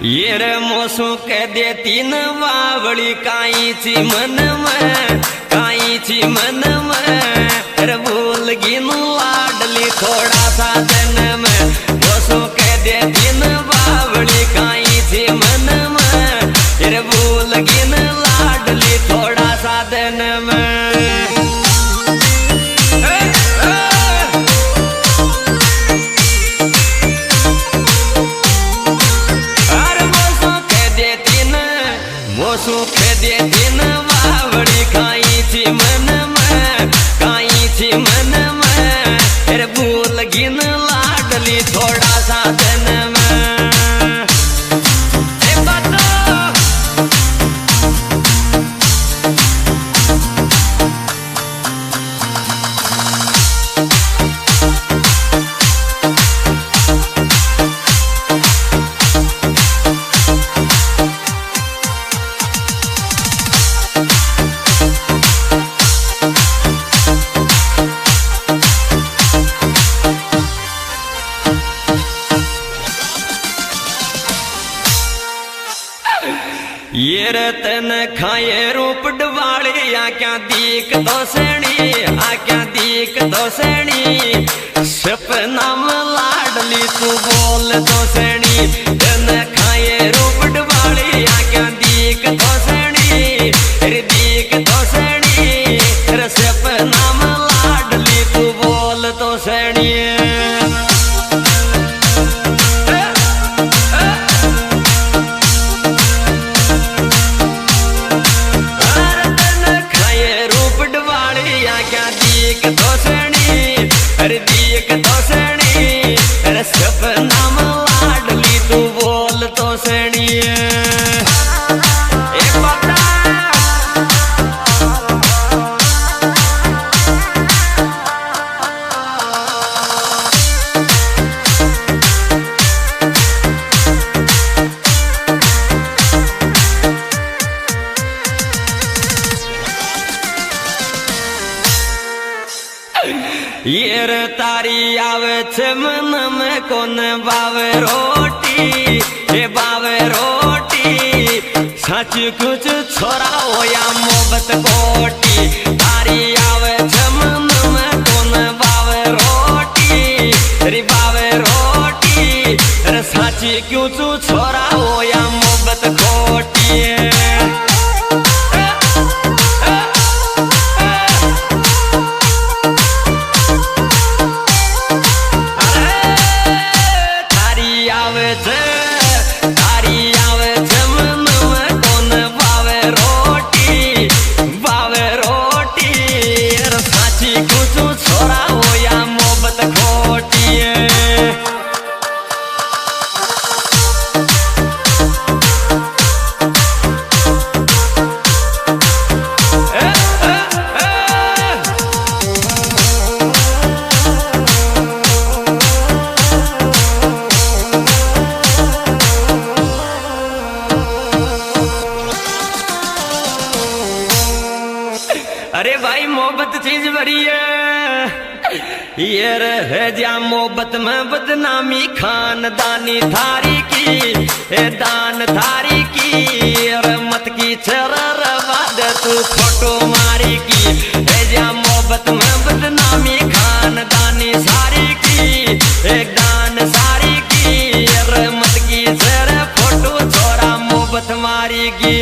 ये रे मोसू कह देती न वावड़ी काईची मन में काईची मन में रे भूल गिन लाडली थोड़ा सा दिन में मोसू कह देती न वावड़ी काईची मन में रे भूल गिन लाडली थोड़ा सा दिन में। सुख दे दिन वावड़ी काईची मन में काईची मन में फिर भूल गिन लाडली थोड़ा सा दिन में। ये रतन खाए रूप डवाले आ क्या दीक तो सेणी आ क्या दीक तो सेणी सपना में लाडली तू बोल तो सेणी तन खाए रूप डवाले आ क्या दीक तो सेणी रे दीक तो सेणी रे सपना में लाडली तू बोल तो सेणी। अरे दीक तो सेणी अरे सपना में लाडली तू बोल तो सेणी। ये रे तारी आवे छे मन में कोन बावे रोटी हे बावे रोटी सच कुछ छोरा हो या मोहब्बत कोटी तारी आवे छे मन में कोन बावे रोटी रे बावे रोटी रे सच कुछ छोरा हो या मोहब्बत कोटी। अरे भाई मोहब्बत चीज बड़ी है ये रह जा मोहब्बत में बदनामी खानदानी थारी की दान थारी की अरे मत की चरवाद तू फोटो मारी की रह जा मोहब्बत में बदनामी खानदानी सारी की एक दान सारी की अरे मत की चर फोटो छोरा मोहब्बत मारी की।